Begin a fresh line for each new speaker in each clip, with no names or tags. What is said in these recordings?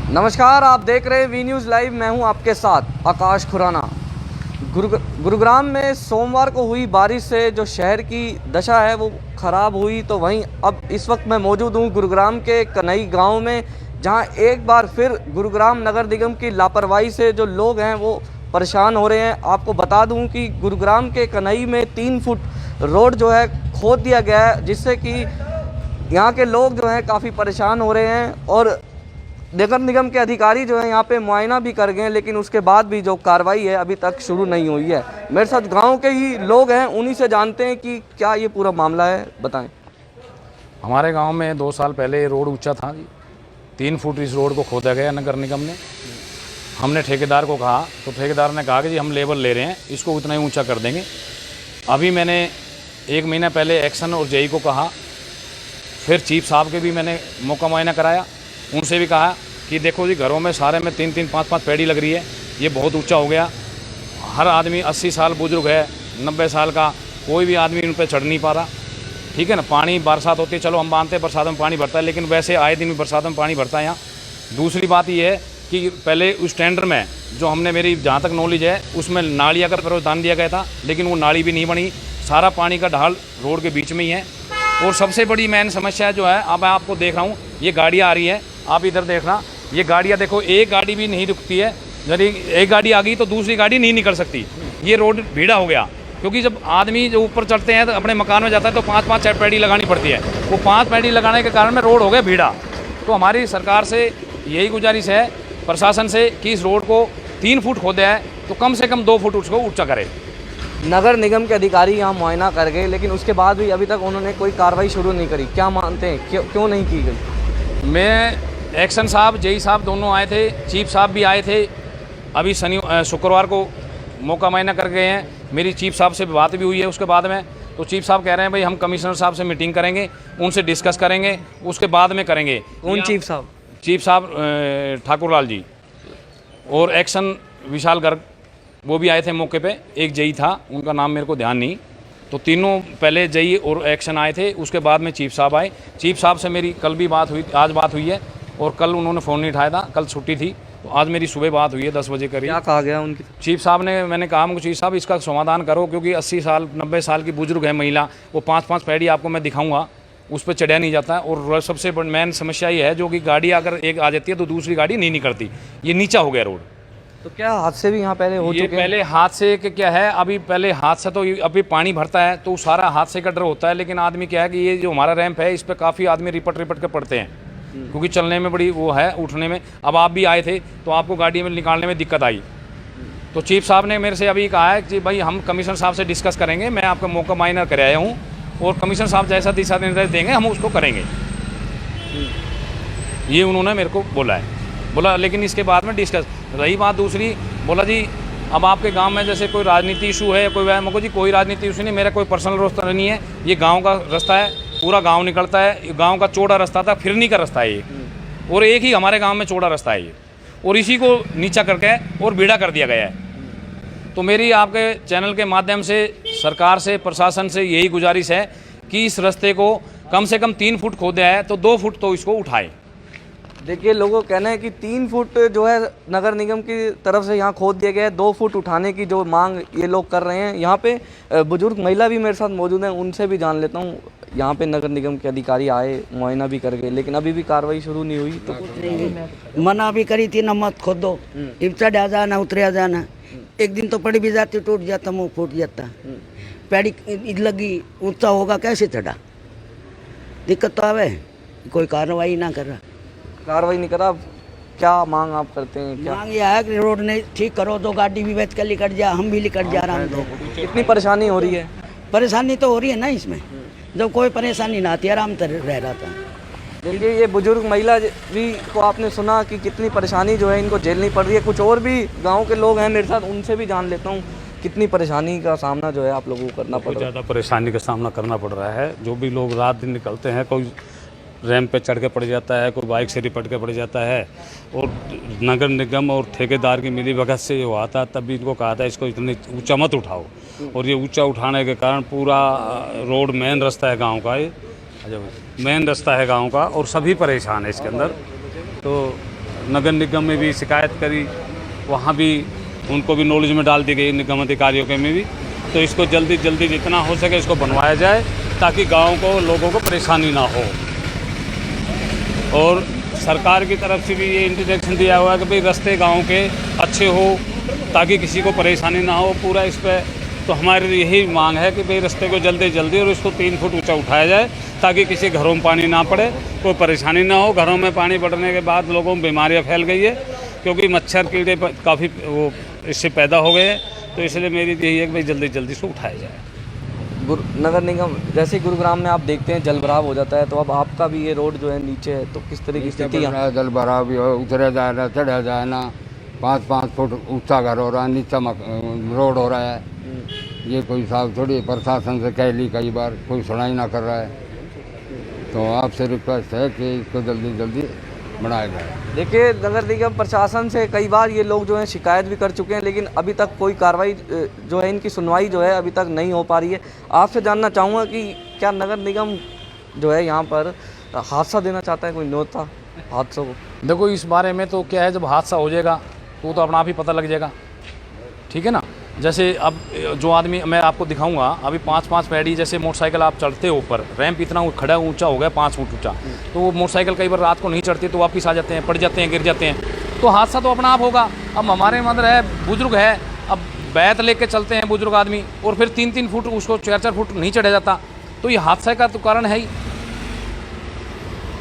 नमस्कार, आप देख रहे हैं वी न्यूज़ लाइव। मैं हूं आपके साथ आकाश खुराना। गुरुग्राम में सोमवार को हुई बारिश से जो शहर की दशा है वो ख़राब हुई, तो वहीं अब इस वक्त मैं मौजूद हूं गुरुग्राम के कनई गांव में, जहां एक बार फिर गुरुग्राम नगर निगम की लापरवाही से जो लोग हैं वो परेशान हो रहे हैं। आपको बता दूं कि गुरुग्राम के कनई में 3 फुट रोड जो है खोद दिया गया है, जिससे कि यहाँ के लोग जो हैं काफ़ी परेशान हो रहे हैं। और नगर निगम के अधिकारी जो है यहाँ पे मुआयना भी कर गए हैं, लेकिन उसके बाद भी जो कार्रवाई है अभी तक शुरू नहीं हुई है। मेरे साथ गांव के ही लोग हैं, उन्हीं से जानते हैं कि क्या ये पूरा मामला है। बताएं।
हमारे गांव में 2 साल पहले रोड ऊंचा था जी, 3 फुट इस रोड को खोदा गया नगर निगम ने। हमने ठेकेदार को कहा तो ठेकेदार ने कहा कि जी हम लेबर ले रहे हैं, इसको उतना ही ऊँचा कर देंगे। अभी मैंने 1 महीना पहले एक्शन और जेई को कहा, फिर चीफ साहब के भी मैंने मौका मुआयना कराया, उनसे भी कहा कि देखो जी घरों में सारे में 3-3, 5-5 पेड़ी लग रही है, ये बहुत ऊंचा हो गया। हर आदमी 80 साल बुजुर्ग है, 90 साल का, कोई भी आदमी उन पर चढ़ नहीं पा रहा। ठीक है ना, पानी बरसात होती है, चलो हम मानते हैं बरसात में पानी भरता है, लेकिन वैसे आए दिन बरसात में पानी भरता है यहाँ। दूसरी बात ये है कि पहले उस टेंडर में जो हमने, मेरी जहाँ तक नॉलेज है, उसमें नालियाँ का प्रावधान दिया गया था, लेकिन वो नाली भी नहीं बनी। सारा पानी का ढाल रोड के बीच में ही है। और सबसे बड़ी मेन समस्या जो है, अब मैं आपको देख रहा हूँ, ये गाड़ियाँ आ रही है, आप इधर देखना, ये गाड़ियाँ देखो, एक गाड़ी भी नहीं रुकती है। यदि एक गाड़ी आ गई तो दूसरी गाड़ी नहीं निकल सकती। ये रोड भीड़ा हो गया, क्योंकि जब आदमी जो ऊपर चढ़ते हैं तो अपने मकान में जाता है तो 5-5 पेड़ी लगानी पड़ती है। वो 5 पेड़ी लगाने के कारण में रोड हो गया भीड़ा। तो हमारी सरकार से यही गुजारिश है, प्रशासन से, कि इस रोड को 3 फुट खोदा है तो कम से कम 2 फुट उसको ऊँचा करे।
नगर निगम के अधिकारी यहाँ मुआयना कर गए, लेकिन उसके बाद भी अभी तक उन्होंने कोई कार्रवाई शुरू नहीं करी। क्या मानते हैं, क्यों नहीं की गई?
मैं, एक्शन साहब, जेई साहब दोनों आए थे, चीफ साहब भी आए थे। अभी शुक्रवार को मौका मुआयना कर गए हैं। मेरी चीफ साहब से बात भी हुई है उसके बाद में। तो चीफ साहब कह रहे हैं भाई हम कमिश्नर साहब से मीटिंग करेंगे, उनसे डिस्कस करेंगे, उसके बाद में करेंगे।
कौन चीफ साहब?
चीफ साहब ठाकुर लाल जी, और एक्शन विशाल गर्ग, वो भी आए थे मौके पे। एक जेई था, उनका नाम मेरे को ध्यान नहीं। तो तीनों, पहले जेई और एक्शन आए थे, उसके बाद में चीफ साहब आए। चीफ साहब से मेरी कल भी बात हुई, आज बात हुई है, और कल उन्होंने फ़ोन नहीं उठाया था, कल छुट्टी थी। तो आज मेरी सुबह बात हुई है 10 बजे करीब।
क्या कहा गया उनकी?
चीफ साहब ने, मैंने कहा मुझे, चीफ साहब इसका समाधान करो, क्योंकि 80 साल 90 साल की बुजुर्ग है महिला, वो 5-5 पेड़ी आपको मैं दिखाऊंगा, उस पर चढ़ा नहीं जाता। और सबसे बड़ी मेन समस्या ये है, जो कि गाड़ी अगर एक आ जाती है तो दूसरी गाड़ी नहीं निकलती। ये नीचा हो गया रोड।
तो क्या हादसे भी यहाँ पहले हो चुके हैं?
पहले हादसे के क्या है, अभी पहले हादसा तो अभी पानी भरता है तो सारा हादसे का डर होता है। लेकिन आदमी क्या है कि ये जो हमारा रैंप है, इस पर काफ़ी आदमी रिपट के पड़ते हैं, क्योंकि चलने में बड़ी वो है, उठने में। अब आप भी आए थे तो आपको गाड़ी में निकालने में दिक्कत आई। तो चीफ साहब ने मेरे से अभी कहा है कि भाई हम कमिश्नर साहब से डिस्कस करेंगे, मैं आपका मौका मुआयना कराया हूँ, और कमिश्नर साहब जैसा दिशा निर्देश देंगे हम उसको करेंगे। ये उन्होंने मेरे को बोला। लेकिन इसके बाद में डिस्कस रही बात दूसरी, बोला जी अब आपके गांव में जैसे कोई राजनीति इशू है, कोई वह, मको जी कोई राजनीति इशू नहीं, मेरा कोई पर्सनल रास्ता नहीं है, ये गांव का रास्ता है, पूरा गांव निकलता है, गांव का चौड़ा रास्ता था, फिरनी का रास्ता है ये, और एक ही हमारे गांव में चौड़ा रास्ता है ये, और इसी को नीचा करके और बीड़ा कर दिया गया है। तो मेरी आपके चैनल के माध्यम से सरकार से, प्रशासन से यही गुजारिश है कि इस रास्ते को कम से कम 3 फुट खोदा है तो 2 फुट तो इसको उठाए।
देखिए, लोगों का कहना है कि 3 फुट जो है नगर निगम की तरफ से यहाँ खोद दिया गया है, 2 फुट उठाने की जो मांग ये लोग कर रहे हैं। यहाँ पे बुजुर्ग महिला भी मेरे साथ मौजूद हैं, उनसे भी जान लेता हूँ। यहाँ पे नगर निगम के अधिकारी आए, मुआयना भी कर गए, लेकिन अभी भी कार्रवाई शुरू नहीं हुई। तो
मना भी करी थी, न मत खोदो, इब चढ़ा जाना उतरिया जाना, एक दिन तो पड़ी भी जाती, टूट जाता, मुँह फूट जाता, पैड़ी लगी, ऊँचा होगा कैसे चढ़ा? दिक्कत तो आवे, कोई कार्रवाई ना कर रहा।
कार्रवाई नहीं करा, क्या मांग आप करते हैं? क्या
मांग यह है कि रोड ने ठीक करो, तो गाड़ी भी बैठ कर लिकट जा, हम भी लिकट जा रहे हैं।
कितनी परेशानी हो रही है?
परेशानी तो हो रही है ना इसमें, जब कोई परेशानी ना आती, आराम से रह रहा था।
देखिए, ये बुजुर्ग महिला भी को आपने सुना कि कितनी परेशानी जो है इनको झेलनी पड़ रही है। कुछ और भी गाँव के लोग हैं मेरे साथ, उनसे भी जान लेता हूँ कितनी परेशानी का सामना जो है आप लोगों को करना पड़ रहा है।
ज़्यादा परेशानी का सामना करना पड़ रहा है। जो भी लोग रात दिन निकलते हैं, कोई रैंप पे चढ़ के पड़ जाता है, कोई बाइक से रिपट के पड़ जाता है, और नगर निगम और ठेकेदार की मिली भगत से जो आता है, तब भी इनको कहा था इसको इतनी ऊंचा मत उठाओ, और ये ऊंचा उठाने के कारण पूरा रोड मेन रास्ता है गांव का, ये मेन रास्ता है गांव का, और सभी परेशान है इसके अंदर। तो नगर निगम में भी शिकायत करी, वहाँ भी उनको भी नॉलेज में डाल दी गई निगम अधिकारियों के में भी। तो इसको जल्दी जल्दी जितना हो सके इसको बनवाया जाए ताकि गाँव को लोगों को परेशानी ना हो। और सरकार की तरफ से भी ये इंटरेक्शन दिया हुआ है कि भाई रास्ते गांव के अच्छे हो ताकि किसी को परेशानी ना हो पूरा इस पर। तो हमारी यही मांग है कि भाई रास्ते को जल्दी जल्दी और इसको 3 फुट ऊंचा उठाया जाए ताकि किसी घरों में पानी ना पड़े, कोई परेशानी ना हो। घरों में पानी बढ़ने के बाद लोगों में बीमारियाँ फैल गई है क्योंकि मच्छर कीड़े काफ़ी वो इससे पैदा हो गए हैं। तो इसलिए मेरी यही है कि भाई जल्दी जल्दी इसको उठाया जाए।
नगर निगम जैसे गुरुग्राम में आप देखते हैं जल भराव हो जाता है, तो अब आपका भी ये रोड जो है नीचे है, तो किस तरह की स्थिति है?
जल भराव भी हो, उतरा जाए ना चढ़ा जाए ना, 5-5 फुट ऊंचा घर हो रहा है, नीचा रोड हो रहा है। ये कोई साहब थोड़ी प्रशासन से कह ली कई बार, कोई सुनाई ना कर रहा है। तो आपसे रिक्वेस्ट है कि इसको जल्दी जल्दी बनाया जाए।
देखिए, नगर निगम प्रशासन से कई बार ये लोग जो हैं शिकायत भी कर चुके हैं, लेकिन अभी तक कोई कार्रवाई जो है, इनकी सुनवाई जो है अभी तक नहीं हो पा रही है। आपसे जानना चाहूँगा कि क्या नगर निगम जो है यहाँ पर हादसा देना चाहता है, कोई न्योता हादसों को?
देखो, इस बारे में तो क्या है, जब हादसा हो जाएगा तो अपना आप ही पता लग जाएगा, ठीक है ना। जैसे अब जो आदमी मैं आपको दिखाऊंगा, अभी 5-5 पैडी जैसे मोटरसाइकिल आप चढ़ते हो ऊपर, रैंप इतना खड़ा ऊंचा हो गया 5 फुट ऊंचा, तो वो मोटरसाइकिल कई बार रात को नहीं चढ़ती तो वापस आ जाते हैं, पड़ जाते हैं, गिर जाते हैं, तो हादसा तो अपना आप होगा। अब हमारे मदर है, बुजुर्ग है, अब बैत लेके चलते हैं बुजुर्ग आदमी और फिर 3-3 फुट उसको 4-4 फुट नहीं चढ़ा जाता, तो ये हादसा का तो कारण है ही,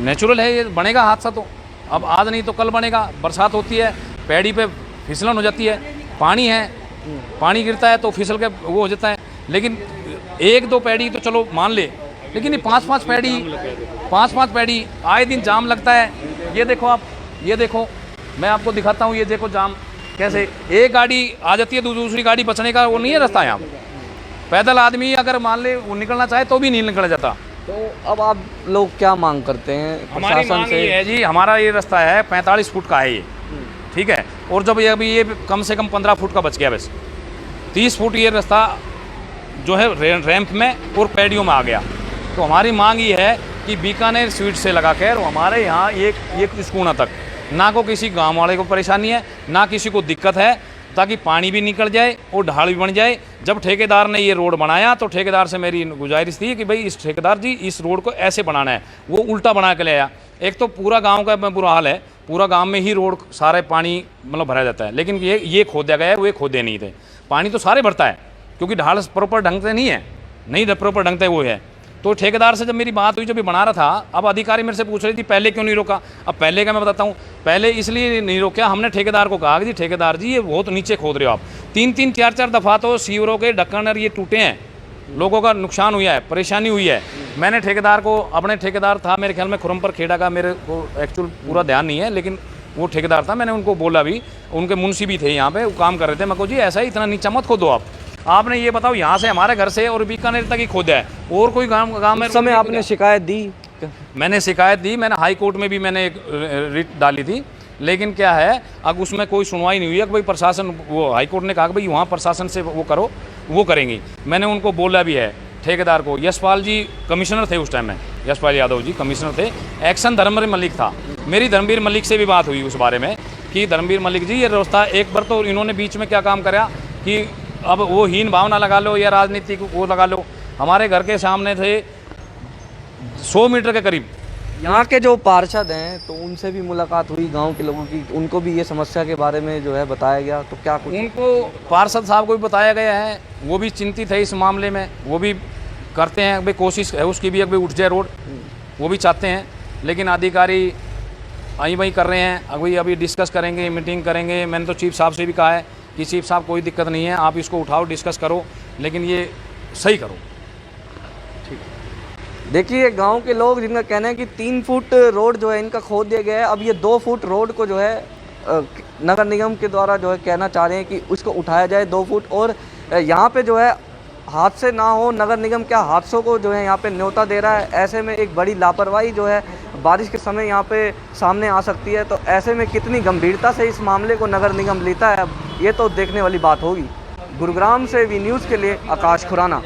नेचुरल है, ये बनेगा हादसा। तो अब आज नहीं तो कल बनेगा। बरसात होती है, पैड़ी पे फिसलन हो जाती है, पानी है, पानी गिरता है तो फिसल के वो हो जाता है। लेकिन 1-2 पैड़ी तो चलो मान ले, लेकिन ये 5-5 पैड़ी आए दिन जाम लगता है। ये देखो आप, ये देखो, मैं आपको दिखाता हूँ, ये देखो जाम कैसे, एक गाड़ी आ जाती है तो दूसरी गाड़ी बचने का वो नहीं है रास्ता यहाँ। पैदल आदमी अगर मान ले वो निकलना चाहे तो भी नहीं निकल जाता।
तो अब आप लोग क्या मांग करते हैं
हमारी मांग ये है जी, हमारा ये रास्ता है 45 फुट का है ये, ठीक है, और जब ये अभी ये कम से कम 15 फुट का बच गया, बस 30 फुट ये रास्ता जो है रैंप में और पैडियों में आ गया। तो हमारी मांग ये है कि बीकानेर स्वीट से लगा कर हमारे यहाँ एक स्कूना तक ना को किसी गांव वाले को परेशानी है, ना किसी को दिक्कत है, ताकि पानी भी निकल जाए और ढाल भी बन जाए। जब ठेकेदार ने ये रोड बनाया तो ठेकेदार से मेरी गुजारिश थी कि भाई इस ठेकेदार जी इस रोड को ऐसे बनाना है, वो उल्टा बना के ले आया। एक तो पूरा गांव का बुरा हाल है, पूरा गांव में ही रोड सारे पानी मतलब भरा जाता है, लेकिन ये खोदा गया है, वो खोदे नहीं थे। पानी तो सारे भरता है क्योंकि ढाल प्रॉपर ढंग से नहीं है, नहीं प्रॉपर ढंग से वो है। तो ठेकेदार से जब मेरी बात हुई, जब ये बना रहा था, अब अधिकारी मेरे से पूछ रही थी पहले क्यों नहीं रोका। अब पहले का मैं बताता हूँ, पहले इसलिए नहीं रोका, हमने ठेकेदार को कहा कि ठेकेदार जी ये बहुत नीचे खोद रहे हो आप। 3-3, 4-4 दफ़ा तो सीवरों के ढक्कन और ये टूटे हैं, लोगों का नुकसान हुआ है, परेशानी हुई है। मैंने ठेकेदार को, अपने ठेकेदार था मेरे ख्याल में खुरमपर खेड़ा का, मेरे को एक्चुअल पूरा ध्यान नहीं है, लेकिन वो ठेकेदार था, मैंने उनको बोला भी, उनके मुंशी भी थे यहाँ पे, वो काम कर रहे थे। मैं को जी ऐसा ही इतना नीचा मत खोदो आपने ये बताओ यहाँ से हमारे घर से और बीकानेर तक ही खोदा है, और कोई गाँव में
समय आपने शिकायत दी?
मैंने शिकायत दी, मैंने हाई कोर्ट में भी मैंने एक रिट डाली थी, लेकिन क्या है अब उसमें कोई सुनवाई नहीं हुई है कि भाई प्रशासन, वो हाई कोर्ट ने कहा कि भाई वहाँ प्रशासन से वो करो, वो करेंगी। मैंने उनको बोला भी है ठेकेदार को। यशपाल जी कमिश्नर थे उस टाइम में, यशपाल यादव जी कमिश्नर थे, एक्शन धर्मवीर मलिक था। मेरी धर्मवीर मलिक से भी बात हुई उस बारे में कि धर्मवीर मलिक जी ये रास्ता, एक बार तो इन्होंने बीच में क्या काम करा कि अब वो हीन भावना लगा लो या राजनीतिक वो लगा लो, हमारे घर के सामने थे 100 मीटर के करीब।
यहाँ के जो पार्षद हैं तो उनसे भी मुलाकात हुई गांव के लोगों की, उनको भी ये समस्या के बारे में जो है बताया गया, तो क्या कुछ
उनको पार्षद साहब को भी बताया गया है, वो भी चिंतित है इस मामले में, वो भी करते हैं भाई कोशिश है उसकी भी अभी उठ जाए रोड, वो भी चाहते हैं, लेकिन अधिकारी आई वही कर रहे हैं। अभी डिस्कस करेंगे, मीटिंग करेंगे। मैंने तो चीफ साहब से भी कहा है कि चीफ साहब कोई दिक्कत नहीं है, आप इसको उठाओ, डिस्कस करो, लेकिन ये सही करो।
देखिए, गांव के लोग जिनका कहना है कि 3 फुट रोड जो है इनका खोद दिया गया है, अब ये 2 फुट रोड को जो है नगर निगम के द्वारा जो है कहना चाह रहे हैं कि उसको उठाया जाए 2 फुट, और यहाँ पे जो है हादसे ना हो। नगर निगम क्या हादसों को जो है यहाँ पे न्योता दे रहा है, ऐसे में एक बड़ी लापरवाही जो है बारिश के समय यहाँ पे सामने आ सकती है। तो ऐसे में कितनी गंभीरता से इस मामले को नगर निगम लेता है, अब ये तो देखने वाली बात होगी। गुरुग्राम से वी न्यूज़ के लिए आकाश खुराना।